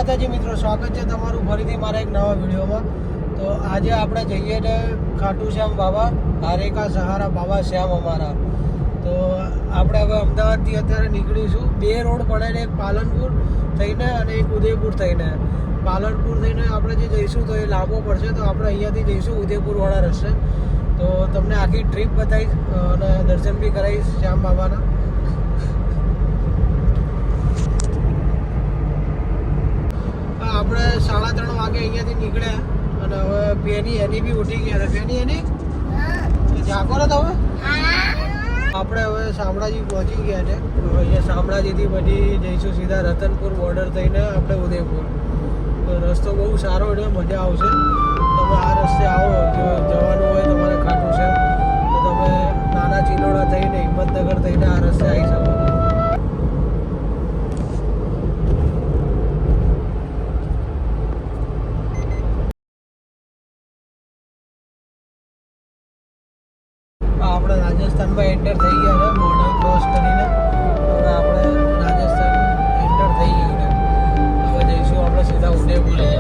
માતાજી મિત્રો, સ્વાગત છે તમારું ફરીથી મારા એક નવા વિડીયોમાં. તો આજે આપણે જઈએ ને ખાટુ શ્યામ બાબા, હારે કા સહારા બાબા શ્યામ અમારા. તો આપણે હવે અમદાવાદથી અત્યારે નીકળીશું. બે રોડ પડે ને, એક પાલનપુર થઈને અને એક ઉદયપુર થઈને. પાલનપુર થઈને આપણે જે જઈશું તો એ લાંબો પડશે, તો આપણે અહીંયાથી જઈશું ઉદયપુરવાળા રસ્તે. તો તમને આખી ટ્રીપ બતાવીશ અને દર્શન બી કરાવીશ શ્યામ બાબાના. આપણે 3:30 વાગે અહીંયાથી નીકળ્યા અને હવે પેની એની બી ઉઠી ગયા. પેની એની જાગો ને તમે. આપણે હવે શામળાજી પહોંચી ગયા છે. હવે અહીંયા શામળાજીથી પછી જઈશું સીધા રતનપુર બોર્ડર થઈને આપણે ઉદયપુર. તો રસ્તો બહુ સારો છે, મજા આવશે. તમે આ રસ્તે આવો, જો જવાનું હોય તમારે ખાટું છે તો તમે નાના ચિલોડા થઈને હિંમતનગર થઈને આ રસ્તે આવી શકો. આપણે રાજસ્થાનમાં એન્ટર થઈ ગયા છે, બોર્ડર ક્રોસ કરીને. હવે આપણે રાજસ્થાન એન્ટર થઈ ગયું છે. હવે જઈશું આપણે સીધા ઉદયપુર જઈએ.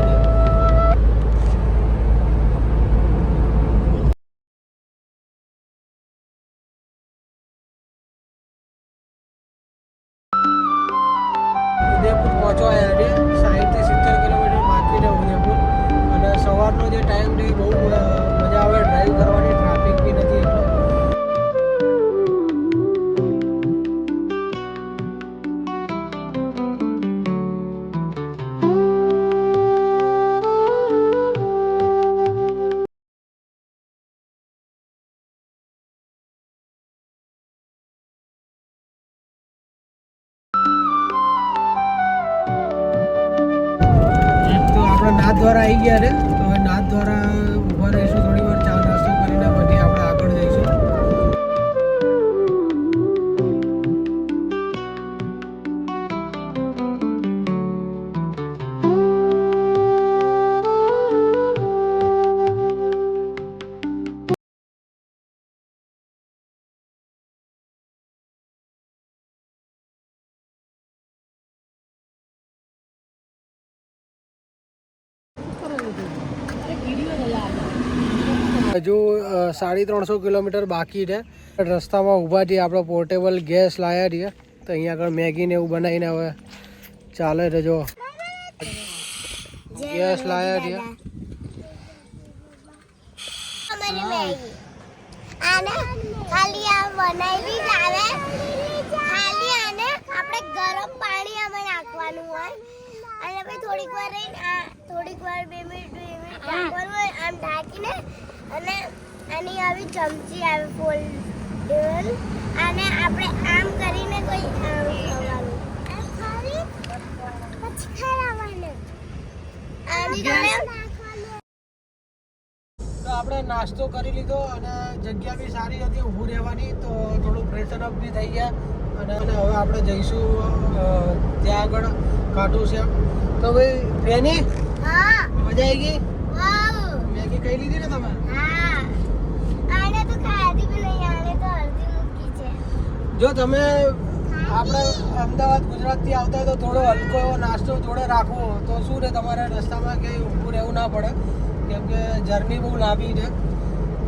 ઉદયપુર પહોંચવાયા છે. 60 થી 70 કિલોમીટર બાકી છે ઉદયપુર. અને સવારનો જે ટાઈમ છે બહુ મજા આવે ડ્રાઈવ કરવાની, ટ્રાફિક બી નથી એટલો. નાથ દ્વારા આવી ગયા છે. તો હવે નાથ દ્વારા ઊભા રહીશું થોડી વાર, ચા નાસ્તો કરીને પછી આપણે આગળ જઈશું. હજુ 350 કિલોમીટર બાકી છે. રસ્તામાં ઊભા છીએ, આપણે પોર્ટેબલ ગેસ લાવ્યા છીએ. તો અહીંયા આગળ મેગી ને એવું બનાવીને હવે ચાલે છે. જો ગેસ લાવ્યા છીએ. ગરમ પાણી આમાં નાખવાનું હોય અને પછી થોડીક વાર 2 મિનિટ રાખવાનું હોય, આમ ઢાંકીને. અને આની આવી ચમચી આવે ફોલ્ડેબલ, અને આપણે આમ કરીને કોઈ ખવડાવવાનું, પછી ખવડાવવાનું. તો આપણે નાસ્તો કરી લીધો અને જગ્યા બી સારી હતી ઊભું રહેવાની, તો થોડું ફ્રેશન અપ બી થઈ ગયા. અને હવે આપણે જઈશું ત્યાં આગળ ખાટુ શ્યામ. તો ભાઈ બેની મજા આવી ગઈ? મેગી ખાઈ લીધી ને તમે? જો તમે આપણે અમદાવાદ ગુજરાતથી આવતા હોય તો થોડો હલકો એવો નાસ્તો જોડે રાખવો, તો શું ને તમારે રસ્તામાં કંઈ ઊભું રહેવું ના પડે, કેમ કે જર્ની બહુ લાંબી છે.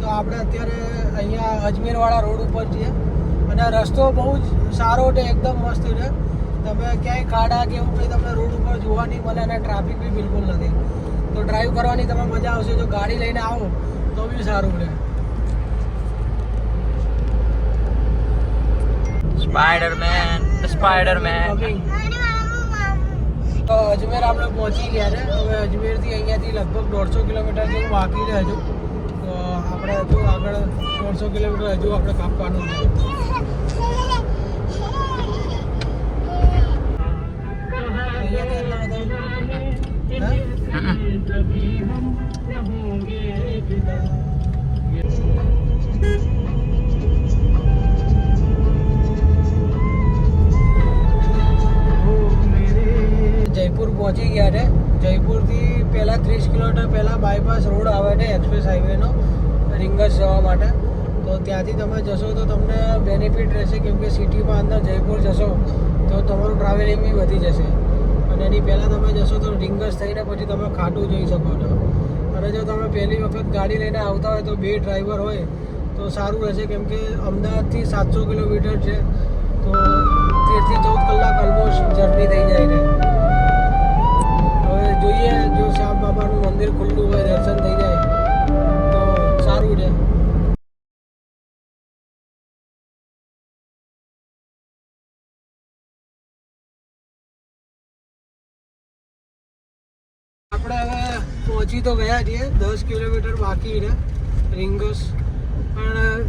તો આપણે અત્યારે અહીંયા અજમેરવાળા રોડ ઉપર છીએ અને રસ્તો બહુ જ સારો છે, એકદમ મસ્ત છે. તમે ક્યાંય ખાડા કે એવું કંઈ તમને રોડ ઉપર જોવા નહીં મળે અને ટ્રાફિક બી બિલકુલ નથી. તો ડ્રાઈવ કરવાની તમે મજા આવશે. જો ગાડી લઈને આવો તો બી સારું રહે. સ્પાઈડરમેન તો અજમેર આપણે પહોંચી ગયા છે. હવે અજમેરથી અહીંયાથી લગભગ 150 કિલોમીટર જેવું બાકી છે હજુ. તો આપણે હજુ આગળ 150 કિલોમીટર હજુ આપણે કાપવાનું છે. જયપુર પહોંચી ગયા છે. જયપુરથી પહેલાં 30 કિલોમીટર પહેલાં બાયપાસ રોડ આવે છે, એક્સપ્રેસ હાઈવેનો, રીંગસ જવા માટે. તો ત્યાંથી તમે જશો તો તમને બેનિફિટ રહેશે, કેમ કે સિટીમાં અંદર જયપુર જશો તો તમારું ટ્રાવેલિંગ બી વધી જશે. અને એની પહેલાં તમે જશો તો રિંગસ થઈને પછી તમે ખાટું જોઈ શકો છો. અને જો તમે પહેલી વખત ગાડી લઈને આવતા હોય તો 2 ડ્રાઈવર હોય તો સારું રહેશે, કેમ કે અમદાવાદથી 700 કિલોમીટર છે, તો 13 થી 14 કલાક ઓલમોસ્ટ જર્ની થઈ જાય છે. હવે જોઈએ, જો શ્યામ બાબાનું મંદિર ખુલ્લું હોય, દર્શન થઈ જાય તો સારું છે. આપણે હવે પહોંચી તો ગયા છીએ, 10 કિલોમીટર બાકી છે રિંગસ. પણ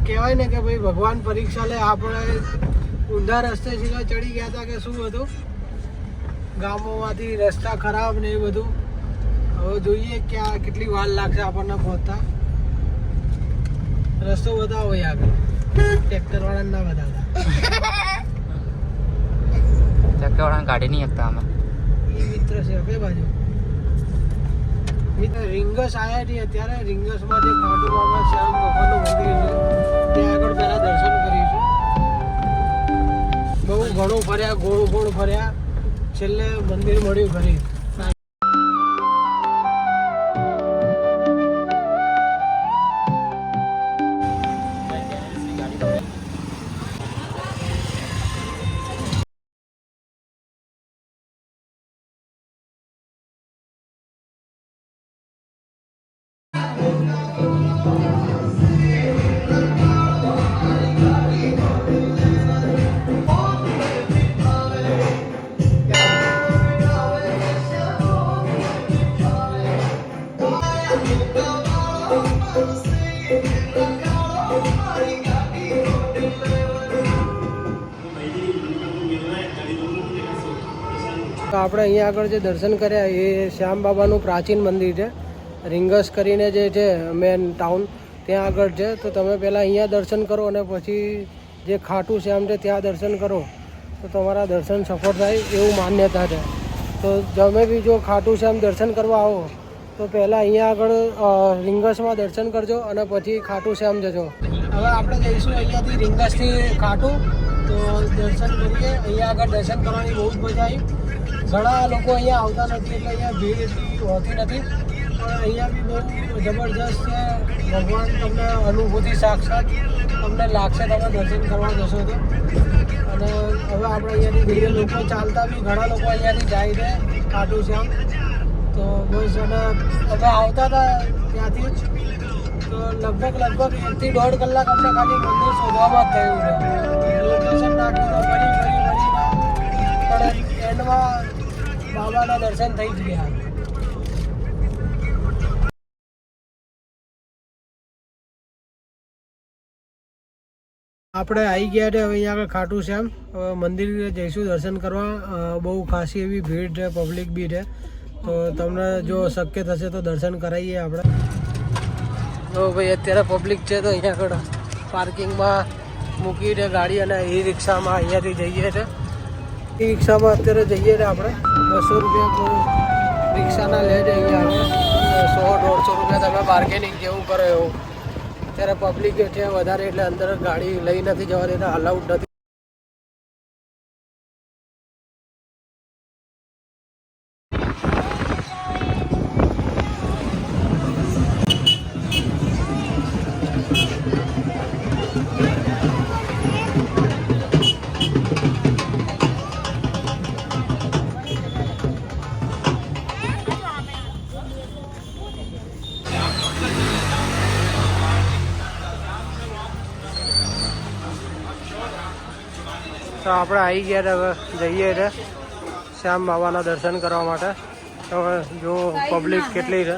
કહેવાય ને કે ભાઈ ભગવાન પરીક્ષા લે. આપણે ઊંધા રસ્તે સીધા ચડી ગયા હતા કે શું હતું, ગામોમાંથી રસ્તા ખરાબ ને એ બધું. હવે જોઈએ ક્યાં કેટલી વાર લાગશે આપણને પહોંચતા. રસ્તો બતાવો આગળ, ટ્રેક્ટર વાળાને ના બતાવતા. ટ્રેક્ટર વાળાને કાઢી નહીં શકતા અમે. એ મિત્ર છે બે બાજુ. મિત્ર રિંગસ આવ્યા છીએ અત્યારે. રિંગસમાં જે ખાટુ બાબા શ્યામ ભગવાનનું મંદિર છે ત્યાં આગળ પહેલાં દર્શન કરીશું. બહુ ઘણું ફર્યા, ગોળ ફર્યા, છેલ્લે મંદિર મળ્યું ખરી. તો આપણે અહીંયા આગળ જે દર્શન કર્યા એ શ્યામ બાબાનું પ્રાચીન મંદિર છે. રિંગસ કરીને જે છે મેન ટાઉન ત્યાં આગળ છે. તો તમે પહેલાં અહીંયા દર્શન કરો અને પછી જે ખાટુ શ્યામ છે ત્યાં દર્શન કરો તો તમારા દર્શન સફળ થાય એવું માન્યતા છે. તો તમે બી જો ખાટુ શ્યામ દર્શન કરવા આવો તો પહેલાં અહીંયા આગળ રિંગસમાં દર્શન કરજો અને પછી ખાટુ શ્યામ જજો. હવે આપણે જઈશું અહીંયાથી રિંગસથી ખાટુ. તો દર્શન કરીએ. અહીંયા આગળ દર્શન કરવાની બહુ જ મજા આવી. ઘણા લોકો અહીંયા આવતા નથી એટલે અહીંયા ભીડ એટલી હોતી નથી, પણ અહીંયા બી બહુ જબરજસ્ત છે. ભગવાન તમને અનુભૂતિ સાક્ષાત તમને લાગશે તમે દર્શન કરવા જશો તો. અને હવે આપણે અહીંયાથી જઈએ. લોકો ચાલતા બી ઘણા લોકો અહીંયાથી જાય છે ખાટુ શ્યામ. તો બસ અને અમે આવતા હતા ત્યાંથી જ તો લગભગ 1 થી 1.5 કલાક અમને ખાલી મંદિર શોધવામાં જ થયું છે. લોકેશન નાખ્યું તો ફરી પણ એન્ડમાં બાબાના દર્શન થઈ જ ગયા. આપણે આવી ગયા છે હવે અહીંયા આગળ ખાટુ શ્યામ. હવે મંદિર જઈશું દર્શન કરવા. બહુ ખાસી એવી ભીડ છે, પબ્લિક બી છે. તો તમને જો શક્ય થશે તો દર્શન કરાવીએ આપણે. તો ભાઈ અત્યારે પબ્લિક છે તો અહીંયા આગળ પાર્કિંગમાં મૂકી છે ગાડી અને ઈ રિક્ષામાં અહીંયાથી જઈએ છે. ઈ રિક્ષામાં અત્યારે જઈએ છીએ આપણે. 200 રૂપિયા રિક્ષાના લે છે અહીંયા આગળ. 100-150 રૂપિયા તમે બાર્ગેનિંગ જેવું કરો એવું. અત્યારે પબ્લિક છે વધારે એટલે અંદર ગાડી લઈ નથી જવા દેતા, અલાઉડ નથી. તો આપણે આવી ગયા હવે જઈએ છે શ્યામ બાબાના દર્શન કરવા માટે. તો જો પબ્લિક કેટલી છે.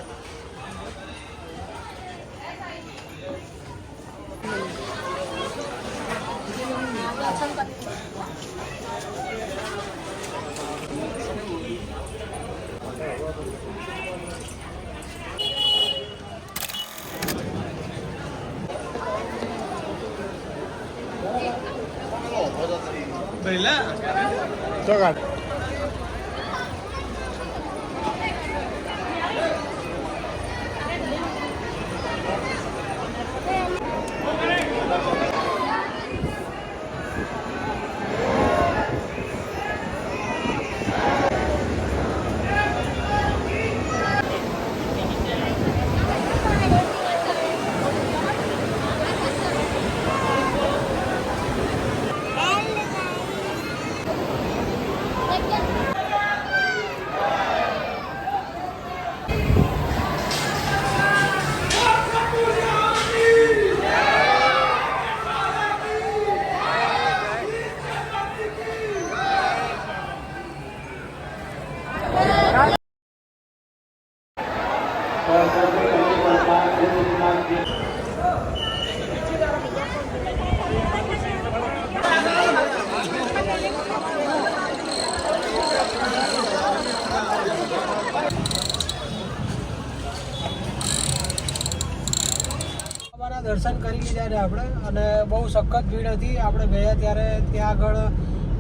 બાબાના દર્શન કરી લીધા ને આપણે, અને બહુ સખત ભીડ હતી. આપણે ગયા ત્યારે ત્યાં આગળ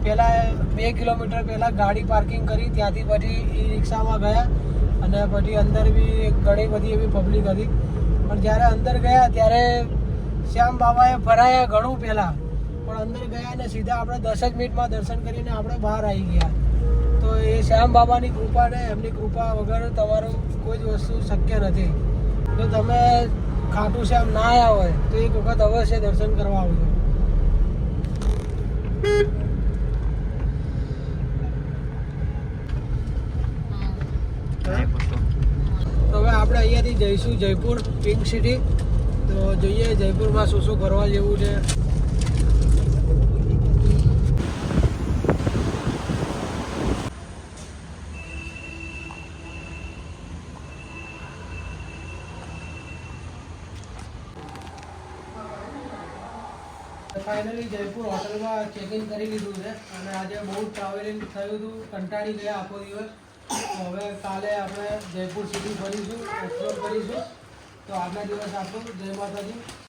પહેલાં 2 કિલોમીટર પહેલાં ગાડી પાર્કિંગ કરી, ત્યાંથી પછી ઈ રિક્ષામાં ગયા અને પછી અંદર બી ઘણી બધી એવી પબ્લિક હતી. પણ જ્યારે અંદર ગયા ત્યારે શ્યામ બાબાએ ફરાયા ઘણું પહેલાં, પણ અંદર ગયા ને સીધા આપણે 10 જ મિનિટમાં દર્શન કરીને આપણે બહાર આવી ગયા. તો એ શ્યામ બાબાની કૃપા ને એમની કૃપા વગર તમારું કોઈ જ વસ્તુ શક્ય નથી. જો તમે ખાટુ શ્યામ ના આવ્યા હોય તો એક વખત અવશ્ય દર્શન કરવા આવજો. તો હવે આપણે અહીંયાથી જઈશું જયપુર પિંક સિટી. તો જોઈએ જયપુરમાં શું શું ફરવા જેવું છે. ફાઇનલી જયપુર હોટલમાં ચેક ઇન કરી લીધું છે, અને આજે બહુ ટ્રાવેલિંગ થયું હતું, કંટાળી ગયા આખો દિવસ. તો હવે કાલે આપણે જયપુર સિટી ફરીશું, એક્સપ્લોર કરીશું. તો આજના દિવસ આપણું જય માતાજી.